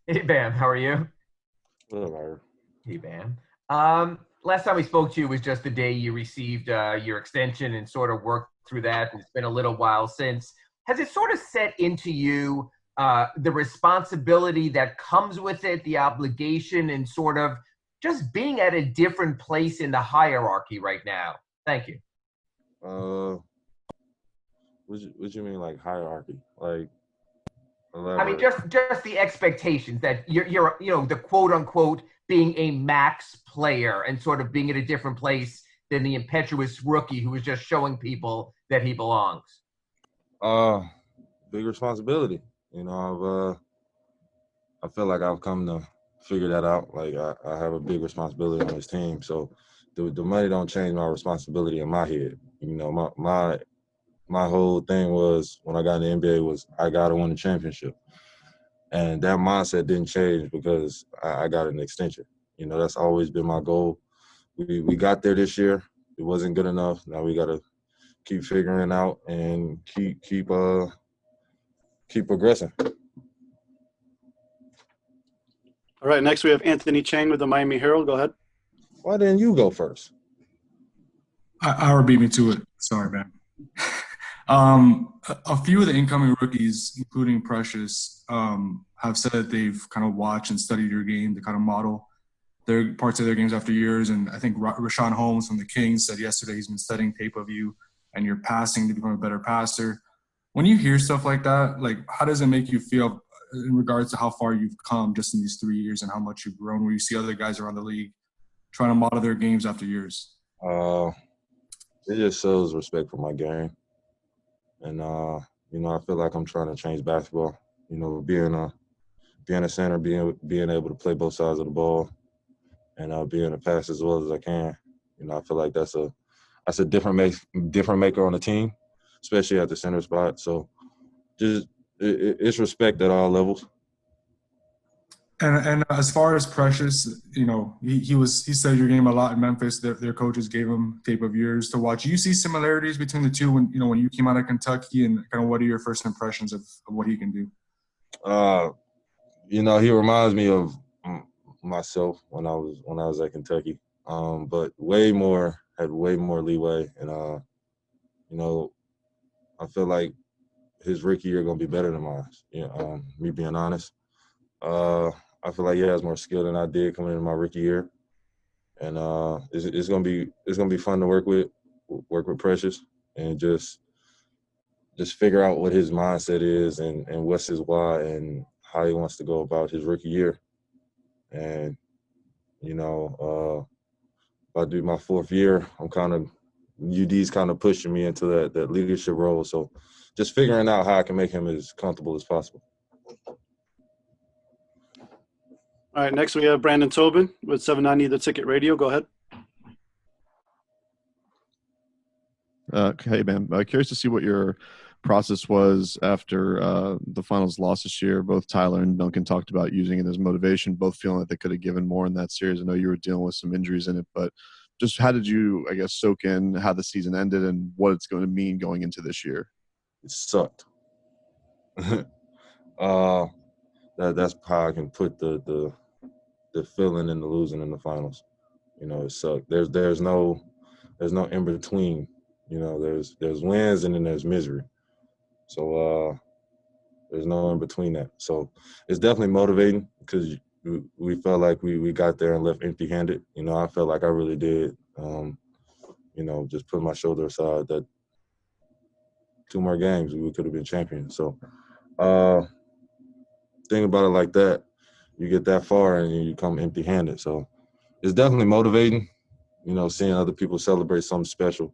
Hey Bam, how are you? Whatever. Hey Bam. Last time we spoke to you was just the day you received your extension and sort of worked through that. It's been a little while since. Has it sort of set into you the responsibility that comes with it, the obligation, and sort of just being at a different place in the hierarchy right now? Thank you. Uh, what you mean like hierarchy? Like I mean, elaborate. just the expectations that you're the quote unquote being a max player and sort of being at a different place than the impetuous rookie who is just showing people that he belongs. Uh, Big responsibility. I feel like I've come to figure that out. Like I have a big responsibility on this team. So the money don't change my responsibility in my head. My whole thing was when I got in the NBA was I gotta win the championship. And that mindset didn't change because I got an extension. That's always been my goal. We got there this year. It wasn't good enough. Now we gotta keep figuring out and keep progressing. All right, next we have Anthony Chang with the Miami Herald. Go ahead. Why didn't you go first? Ira beat me to it. Sorry, man. A few of the incoming rookies, including Precious, have said that they've kind of watched and studied your game to kind of model their parts of their games after years. And I think Rashawn Holmes from the Kings said yesterday he's been studying tape of you and your passing to become a better passer. When you hear stuff like that, like how does it make you feel in regards to how far you've come just in these 3 years and how much you've grown? Where you see other guys around the league trying to model their games after years. Uh, it just shows respect for my game, and I feel like I'm trying to change basketball. Being a center, being able to play both sides of the ball, and being a pass as well as I can. I feel like that's a different maker on the team, especially at the center spot. So just it's respect at all levels. And as far as Precious, he studied your game a lot in Memphis. Their coaches gave him tape of yours to watch. You see similarities between the two when you came out of Kentucky, and kind of what are your first impressions of what he can do? Uh, he reminds me of myself when I was at Kentucky, but had way more leeway, and I feel like his rookie year gonna be better than mine. Me being honest, uh, I feel like he has more skill than I did coming into my rookie year, and it's gonna be fun to work with Precious, and just figure out what his mindset is and what's his why and how he wants to go about his rookie year. And if I do my fourth year, UD's kind of pushing me into that leadership role. So just figuring out how I can make him as comfortable as possible. All right, next we have Brandon Tobin with 790 The Ticket Radio. Go ahead. Hey, man. Curious to see what your process was after the finals loss this year. Both Tyler and Duncan talked about using it as motivation, both feeling that they could have given more in that series. I know you were dealing with some injuries in it, but just how did you, I guess, soak in how the season ended and what it's going to mean going into this year? It sucked. That's how I can put the feeling in the losing in the finals. It sucked. There's no in between. There's wins and then there's misery. So there's no in between that. So it's definitely motivating because we felt like we got there and left empty-handed. I felt like I really did. Just put my shoulder aside that 2 more games we could have been champions. So think about it like that. You get that far and you come empty-handed. So it's definitely motivating. Seeing other people celebrate something special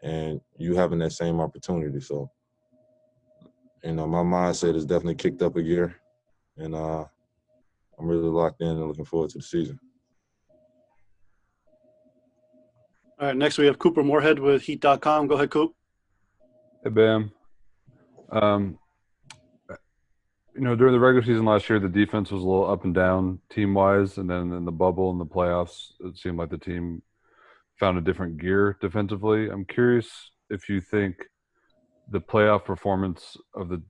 and you having that same opportunity. So, my mindset is definitely kicked up a gear, and I'm really locked in and looking forward to the season. All right, next we have Cooper Moorhead with Heat.com. Go ahead, Coop. Hey, Bam. During the regular season last year, the defense was a little up and down team-wise, and then in the bubble and the playoffs, it seemed like the team found a different gear defensively. I'm curious if you think the playoff performance of the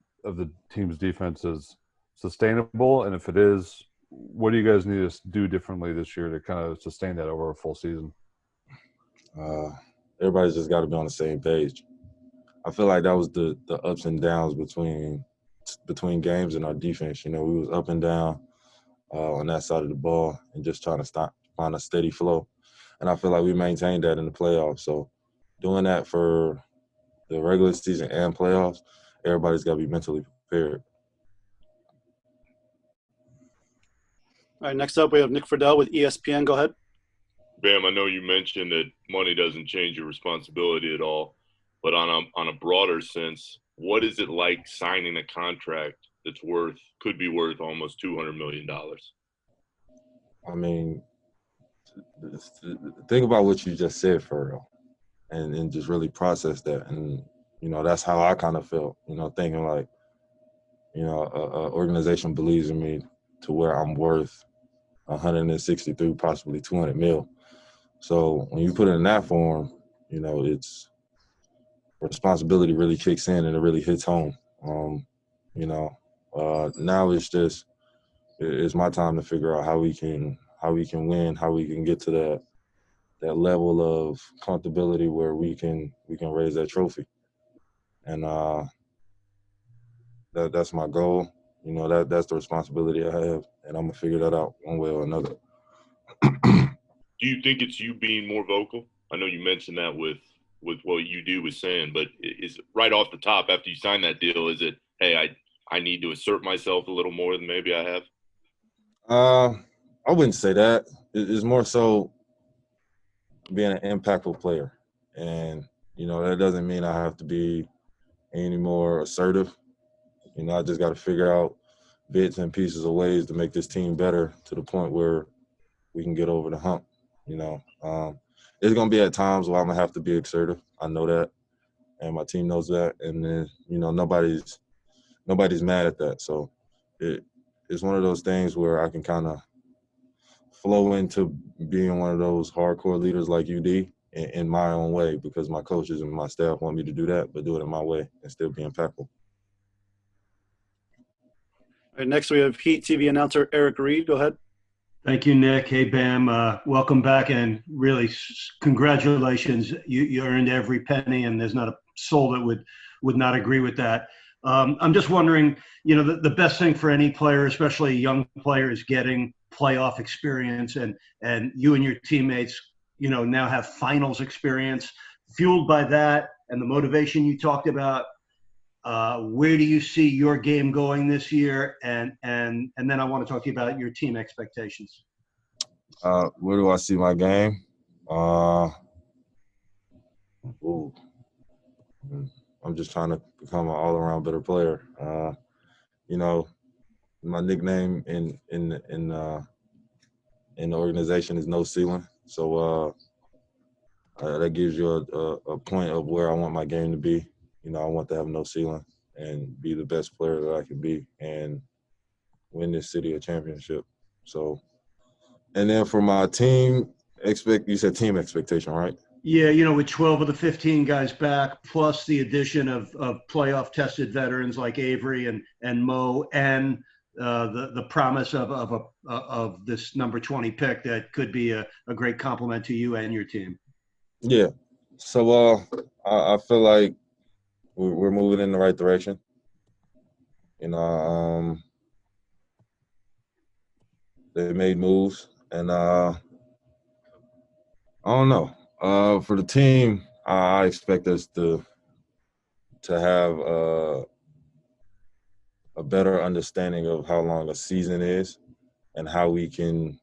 team's defense is sustainable? And if it is, what do you guys need to do differently this year to kind of sustain that over a full season? Everybody's just got to be on the same page. I feel like that was the ups and downs between games and our defense. We was up and down on that side of the ball and just trying to find a steady flow. And I feel like we maintained that in the playoffs. So doing that for the regular season and playoffs, everybody's got to be mentally prepared. All right, next up we have Nick Friedel with ESPN. Go ahead. Bam, I know you mentioned that money doesn't change your responsibility at all, but on a broader sense, what is it like signing a contract that's could be worth almost $200 million? I mean, think about what you just said, Ferrell, and just really process that. And, that's how I kind of felt, thinking like, an organization believes in me to where I'm worth 163, possibly 200 mil. So when you put it in that form, it's responsibility really kicks in and it really hits home. Now it's my time to figure out how we can win, how we can get to that level of comfortability where we can raise that trophy. And that's my goal. That's the responsibility I have, and I'm gonna figure that out one way or another. Do you think it's you being more vocal? I know you mentioned that with what you do was saying, but is right off the top after you sign that deal, is it, hey, I need to assert myself a little more than maybe I have? I wouldn't say that. It's more so being an impactful player. And, that doesn't mean I have to be any more assertive. I just got to figure out bits and pieces of ways to make this team better to the point where we can get over the hump. It's going to be at times where I'm going to have to be assertive. I know that, and my team knows that. And then, nobody's mad at that. So it's one of those things where I can kind of flow into being one of those hardcore leaders like UD in my own way, because my coaches and my staff want me to do that, but do it in my way and still be impactful. All right, next we have Heat TV announcer Eric Reed. Go ahead. Thank you, Nick. Hey, Bam. Welcome back, and really congratulations. You earned every penny, and there's not a soul that would not agree with that. I'm just wondering, the best thing for any player, especially a young player, is getting playoff experience, and you and your teammates, now have finals experience. Fueled by that and the motivation you talked about, where do you see your game going this year? And then I want to talk to you about your team expectations. Where do I see my game? I'm just trying to become an all-around better player. My nickname in the organization is No Ceiling. So that gives you a point of where I want my game to be. I want to have no ceiling and be the best player that I can be and win this city a championship. So, and then for my team, you said team expectation, right? Yeah, with 12 of the 15 guys back, plus the addition of playoff tested veterans like Avery and Mo, and the promise of this number 20 pick that could be a great compliment to you and your team. Yeah. So I feel like we're moving in the right direction. They made moves, and I don't know. For the team, I expect us to have a better understanding of how long a season is and how we can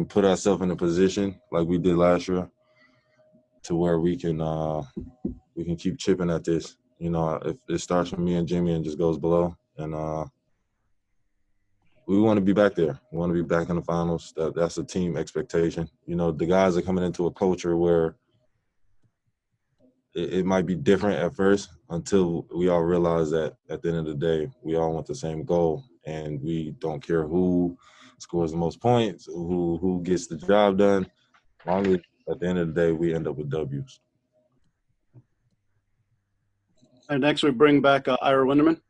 put ourselves in a position like we did last year to where we can keep chipping at this. If it starts from me and Jimmy and just goes below, and we want to be back there. We want to be back in the finals. That's a team expectation. The guys are coming into a culture where it might be different at first until we all realize that at the end of the day, we all want the same goal, and we don't care who scores the most points, who gets the job done. As long as at the end of the day, we end up with W's. And next we bring back Ira Winderman.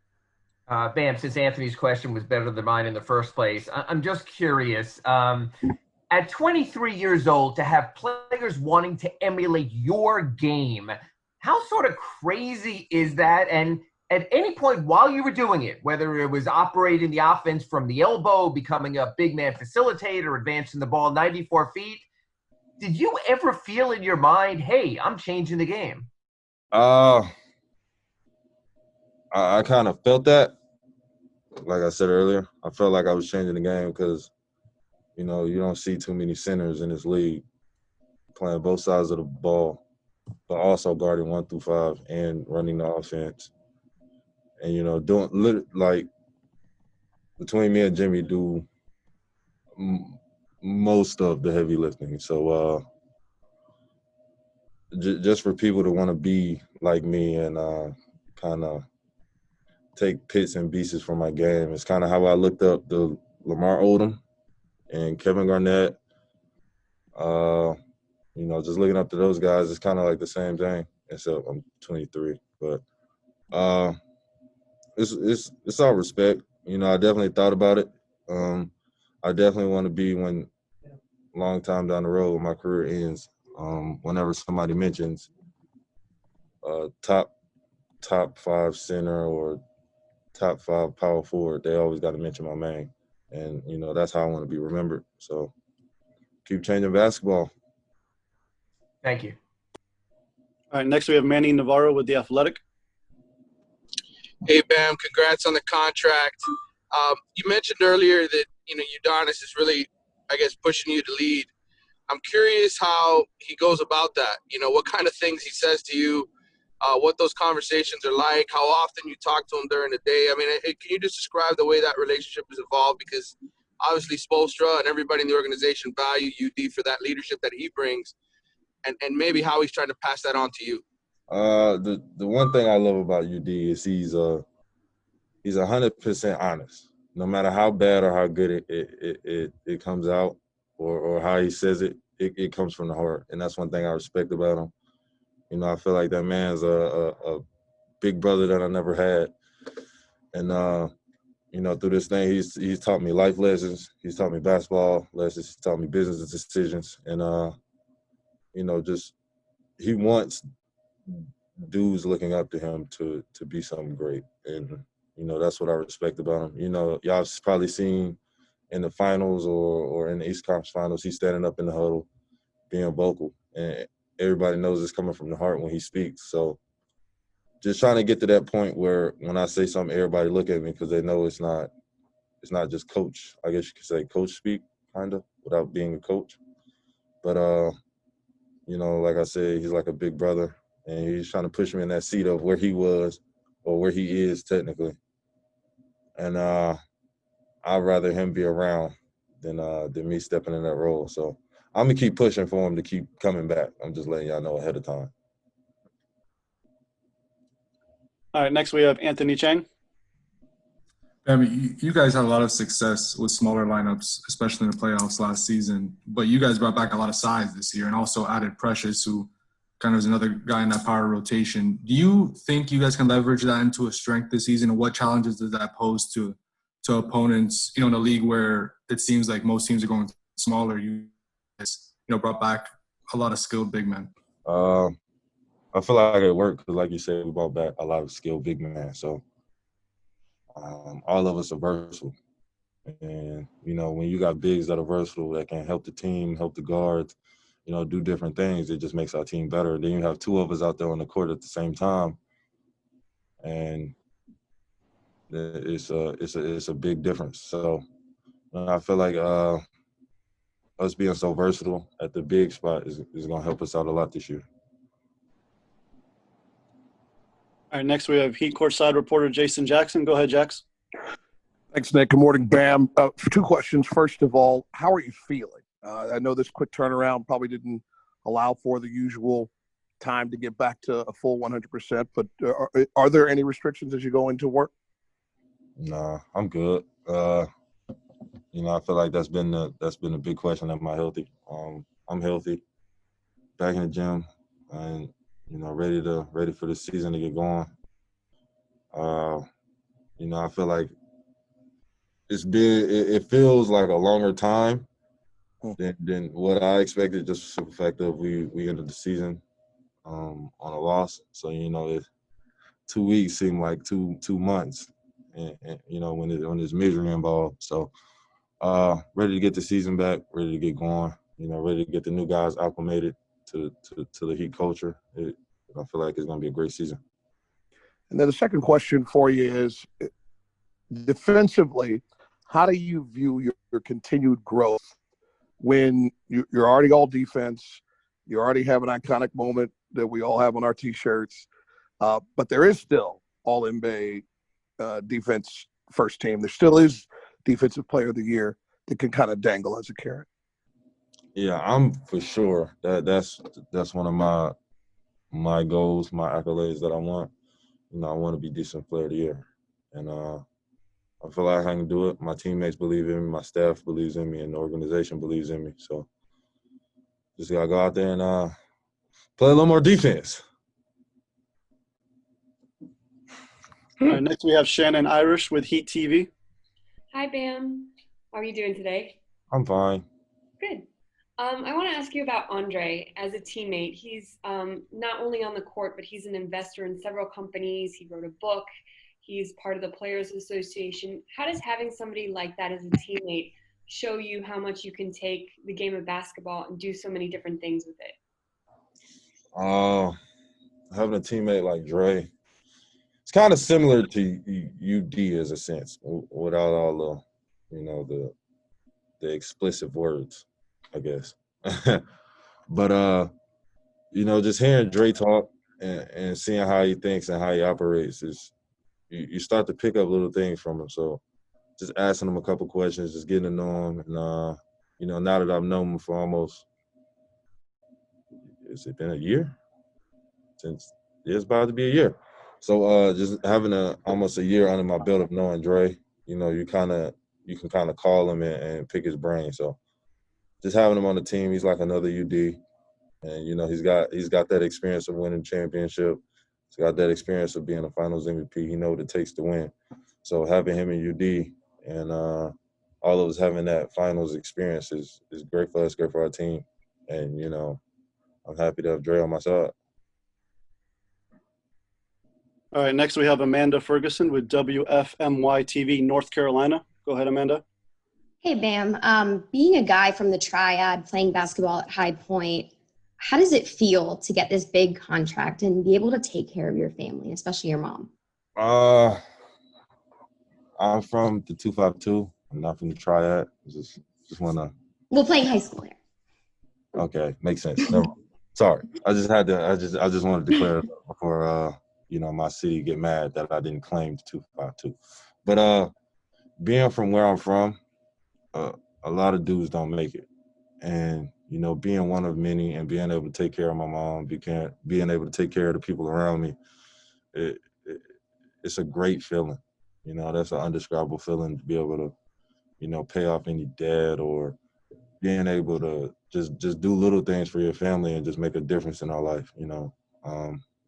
Bam, since Anthony's question was better than mine in the first place, I'm just curious. At 23 years old, to have players wanting to emulate your game, how sort of crazy is that? And at any point while you were doing it, whether it was operating the offense from the elbow, becoming a big man facilitator, advancing the ball 94 feet, did you ever feel in your mind, hey, I'm changing the game? I kind of felt that. Like I said earlier, I felt like I was changing the game because, you know, you don't see too many centers in this league playing both sides of the ball, but also guarding 1 through 5 and running the offense. And, you know, doing like between me and Jimmy do most of the heavy lifting. So just for people to want to be like me and kind of take bits and pieces from my game, it's kind of how I looked up the Lamar Odom and Kevin Garnett. You know, just looking up to those guys, it's kind of like the same thing. Except I'm 23, but it's all respect. You know, I definitely thought about it. I definitely want to be when long time down the road when my career ends. Whenever somebody mentions top 5 center or top 5 power forward, they always got to mention my name, and you know that's how I want to be remembered. So keep changing basketball. Thank you. All right, next we have Manny Navarro with The Athletic. Hey, Bam, congrats on the contract. You mentioned earlier that, you know, Udonis is really, I guess, pushing you to lead. I'm curious how he goes about that. You know, what kind of things he says to you, what those conversations are like, how often you talk to him during the day. I mean, can you just describe the way that relationship has evolved? Because obviously Spoelstra and everybody in the organization value UD for that leadership that he brings, and maybe how he's trying to pass that on to you. The one thing I love about UD is he's 100% honest. No matter how bad or how good it comes out, or how he says it comes from the heart, and that's one thing I respect about him. You know, I feel like that man's a big brother that I never had, and you know, through this thing, he's taught me life lessons. He's taught me basketball lessons. He's taught me business decisions, and you know, just he wants dudes looking up to him to be something great, and you know that's what I respect about him. You know, y'all probably seen in the finals or in the East Conference Finals, he's standing up in the huddle, being vocal, and everybody knows it's coming from the heart when he speaks. So just trying to get to that point where when I say something, everybody look at me because they know it's not just coach. I guess you could say coach speak, kind of, without being a coach. But you know, like I said, he's like a big brother, and he's trying to push me in that seat of where he was or where he is technically. And I'd rather him be around than me stepping in that role. So I'm gonna keep pushing for him to keep coming back. I'm just letting y'all know ahead of time. All right, next we have Anthony Chang. I mean, you guys had a lot of success with smaller lineups, especially in the playoffs last season. But you guys brought back a lot of size this year and also added Precious, who kind of is another guy in that power rotation. Do you think you guys can leverage that into a strength this season? And what challenges does that pose to opponents, you know, in a league where it seems like most teams are going smaller? You guys, you know, brought back a lot of skilled big men. I feel like it worked because, like you said, we brought back a lot of skilled big men. So all of us are versatile. And, you know, when you got bigs that are versatile that can help the team, help the guards, you know, do different things, it just makes our team better. Then you have 2 of us out there on the court at the same time. And it's a big difference. So I feel like us being so versatile at the big spot is going to help us out a lot this year. All right, next we have Heat courtside reporter Jason Jackson. Go ahead, Jax. Thanks, Nick. Good morning, Bam. 2 questions. First of all, how are you feeling? I know this quick turnaround probably didn't allow for the usual time to get back to a full 100%, but are there any restrictions as you go into work? Nah, I'm good. You know, I feel like that's been a big question. Am I healthy? I'm healthy. Back in the gym, and you know, ready for the season to get going. You know, I feel like it feels like a longer time than what I expected, just for the fact that we ended the season on a loss. So, you know, 2 weeks seemed like two months, and you know, when there's misery involved. So, ready to get the season back, ready to get going. You know, ready to get the new guys acclimated to the Heat culture. I feel like it's going to be a great season. And then the second question for you is, defensively, how do you view your continued growth when you're already all defense, you already have an iconic moment that we all have on our T-shirts, but there is still all NBA defense first team. There still is defensive player of the year that can kind of dangle as a carrot. Yeah, I'm for sure that's one of my goals, my accolades that I want. You know, I want to be decent player of the year, and I feel like I can do it. My teammates believe in me, my staff believes in me, and the organization believes in me. So just gotta go out there and play a little more defense. All right, next we have Shannon Irish with Heat TV. Hi, Bam. How are you doing today? I'm fine. Good. I want to ask you about Andre as a teammate. He's not only on the court, but he's an investor in several companies. He wrote a book. He's part of the Players Association. How does having somebody like that as a teammate show you how much you can take the game of basketball and do so many different things with it? Having a teammate like Dre, it's kind of similar to UD as a sense, without all the, you know, the explicit words, I guess. But you know, just hearing Dre talk and seeing how he thinks and how he operates is you start to pick up little things from him. So just asking him a couple questions, just getting to know him, and you know, now that I've known him for almost, has it been a year? It's about to be a year. So just having almost a year under my belt of knowing Dre, you know, you can kind of call him and pick his brain. So just having him on the team, he's like another UD, and you know, he's got that experience of winning championship. He's got that experience of being a Finals MVP. He knows what it takes to win. So having him in UD and all of us having that Finals experience is great for us, great for our team, and you know, I'm happy to have Dre on my side. All right, next we have Amanda Ferguson with WFMY TV North Carolina. Go ahead, Amanda. Hey, Bam. Being a guy from the Triad, playing basketball at High Point, how does it feel to get this big contract and be able to take care of your family, especially your mom? I'm from the 252. I'm not from the Triad. Just wanna. Well, playing high school there. Okay, makes sense. Sorry, I just wanted to clear it up before you know, my city get mad that I didn't claim the 252. But being from where I'm from, a lot of dudes don't make it, and you know, being one of many and being able to take care of my mom, being able to take care of the people around me, it's a great feeling. You know, that's an undescribable feeling to be able to, you know, pay off any debt or being able to just do little things for your family and just make a difference in our life. You know,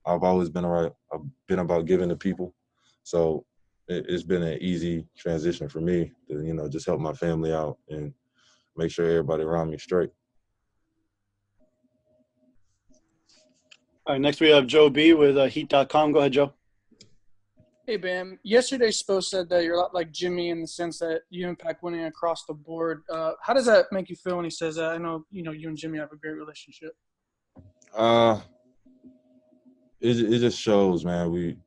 I've always been about giving to people, so it's been an easy transition for me to, you know, just help my family out and make sure everybody around me is straight. All right, next we have Joe B with Heat.com. Go ahead, Joe. Hey, Bam. Yesterday, Spo said that you're a lot like Jimmy in the sense that you impact winning across the board. How does that make you feel when he says that? I know, you and Jimmy have a great relationship. It just shows, man.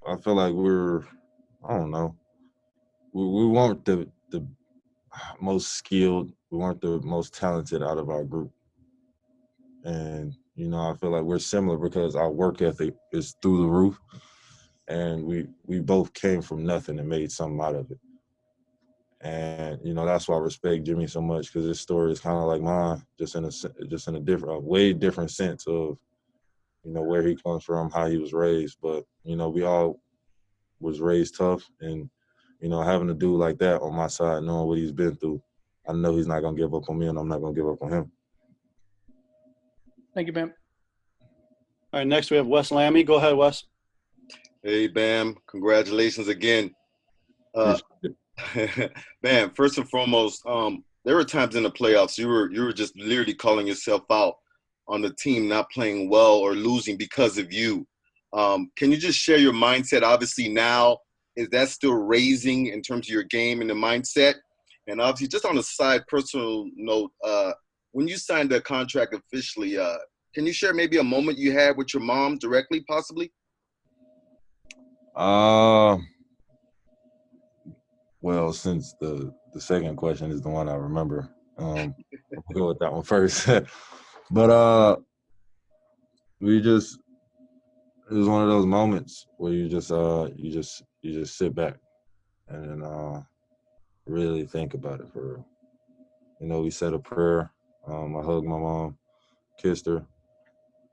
I feel like I don't know. We weren't the most skilled. We weren't the most talented out of our group. And, you know, I feel like we're similar because our work ethic is through the roof. And we both came from nothing and made something out of it. And, you know, that's why I respect Jimmy so much, because his story is kind of like mine, just in a different, way different sense of, you know, where he comes from, how he was raised. But, you know, we all was raised tough, and, you know, having a dude like that on my side, knowing what he's been through, I know he's not going to give up on me, and I'm not going to give up on him. Thank you, Bam. All right, next we have Wes Lammy. Go ahead, Wes. Hey, Bam. Congratulations again. Man, first and foremost, there were times in the playoffs you were just literally calling yourself out on the team not playing well or losing because of you. Can you just share your mindset? Obviously now, is that still raising in terms of your game and the mindset? And obviously, just on a side personal note, when you signed the contract officially, can you share maybe a moment you had with your mom directly, possibly? Well, since the second question is the one I remember, I'll go with that one first. But it was one of those moments where you just sit back and really think about it for real. You know, we said a prayer. I hugged my mom, kissed her.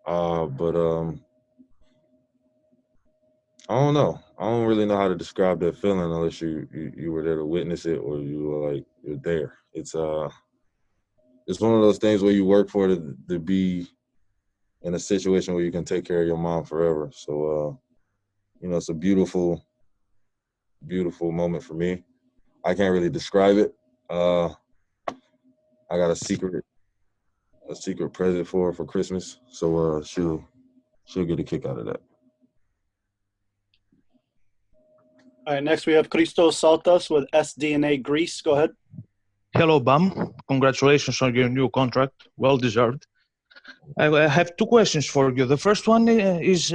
But I don't know. I don't really know how to describe that feeling unless you were there to witness it or you're there. It's one of those things where you work for it to be in a situation where you can take care of your mom forever. So you know, it's a beautiful, beautiful moment for me. I can't really describe it. I got a secret present for her for Christmas. So she'll get a kick out of that. All right, next we have Christos Saltas with SDNA Greece. Go ahead. Hello, Bam. Congratulations on your new contract. Well deserved. I have two questions for you. The first one is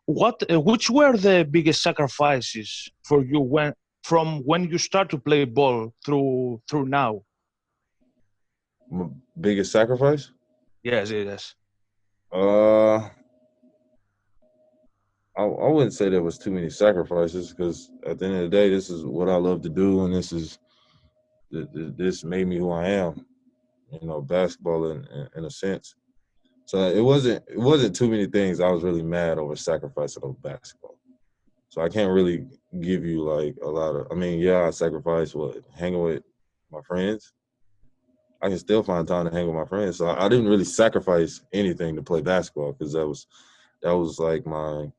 which were the biggest sacrifices for you from when you start to play ball through now? Biggest sacrifice? Yes. I wouldn't say there was too many sacrifices because at the end of the day, this is what I love to do, and this made me who I am. You know, basketball in a sense. So it wasn't too many things I was really mad over sacrificing over basketball. So I can't really give you like a lot of. I mean, yeah, I sacrificed hanging with my friends. I can still find time to hang with my friends. So I didn't really sacrifice anything to play basketball because that was like my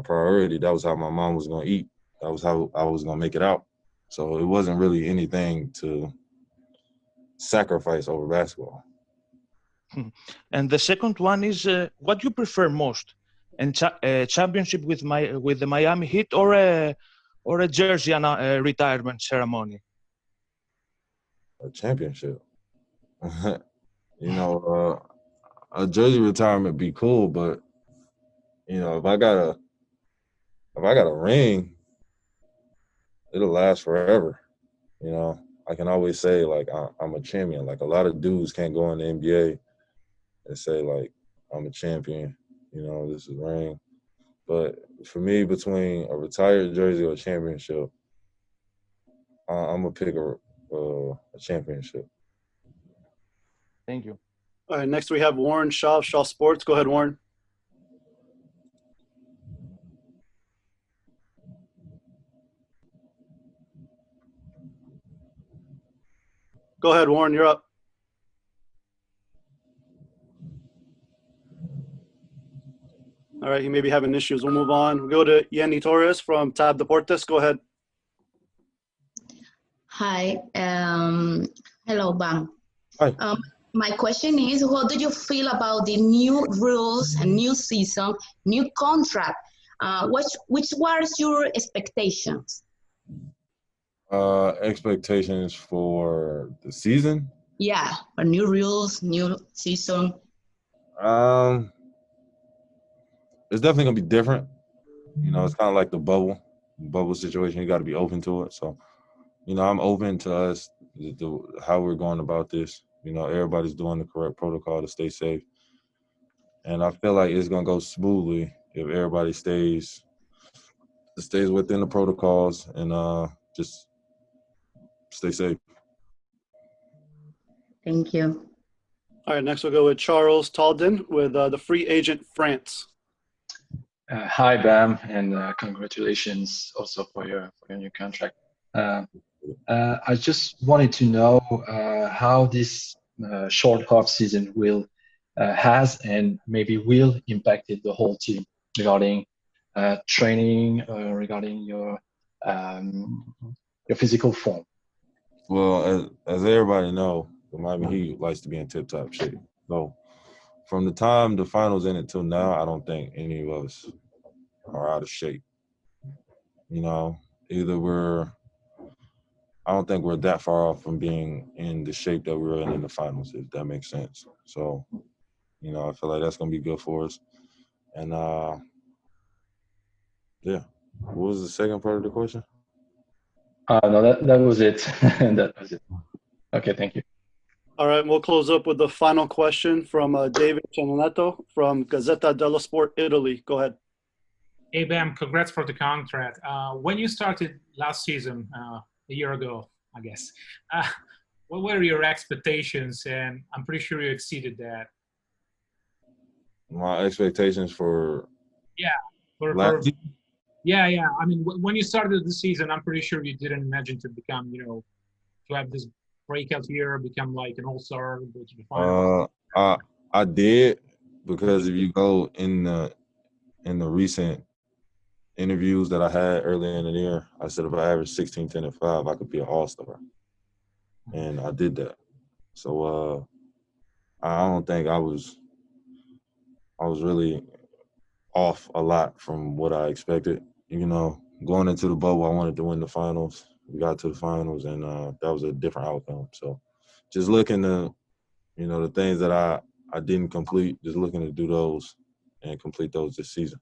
priority. That was how my mom was gonna eat. That was how I was gonna make it out. So it wasn't really anything to sacrifice over basketball. And the second one is what you prefer most, and championship with the Miami Heat or a jersey retirement ceremony? A championship. You know, a jersey retirement be cool, but you know, if I got a ring, it'll last forever. You know, I can always say like I'm a champion. Like a lot of dudes can't go in the NBA and say like I'm a champion. You know, this is a ring. But for me, between a retired jersey or a championship, I'm gonna pick a championship. Thank you. All right, next we have Warren Shaw of Shaw Sports. Go ahead, Warren. Go ahead, Warren, you're up. All right, he may be having issues. We'll move on. We'll go to Yanni Torres from Tab Deportes. Go ahead. Hi. Hello, Bam. Hi. My question is, what do you feel about the new rules and new season, new contract? Which was your expectations? Expectations for the season? Yeah, for new rules, new season. It's definitely gonna be different. You know, it's kind of like the bubble situation. You got to be open to it. So, you know, I'm open to us how we're going about this. You know, everybody's doing the correct protocol to stay safe, and I feel like it's gonna go smoothly if everybody stays within the protocols and just stay safe. Thank you. All right, next we'll go with Charles Talden with the free agent France. Hi, Bam, and congratulations also for your new contract. I just wanted to know how this short off season has and maybe will impacted the whole team regarding training, regarding your physical form? Well, as everybody know, the Miami Heat likes to be in tip-top shape. So from the time the finals ended till now, I don't think any of us are out of shape. You know, I don't think we're that far off from being in the shape that we were in the finals, if that makes sense. So, you know, I feel like that's going to be good for us. And, yeah. What was the second part of the question? No, that was it. That was it. Okay, thank you. All right, we'll close up with the final question from David Cianonetto from Gazzetta dello Sport, Italy. Go ahead. Hey, Bam, congrats for the contract. When you started last season, a year ago, I guess, what were your expectations? And I'm pretty sure you exceeded that. My expectations for last season? Yeah. I mean, when you started the season, I'm pretty sure you didn't imagine to become, to have this breakout year, become like an all-star, go to the finals. I did, because if you go in the recent interviews that I had earlier in the year, I said if I average 16, 10, and 5, I could be an all-star. And I did that. So I don't think I was really off a lot from what I expected. You know, going into the bubble, I wanted to win the finals. We got to the finals, and that was a different outcome. So just looking to, the things that I didn't complete, just looking to do those and complete those this season.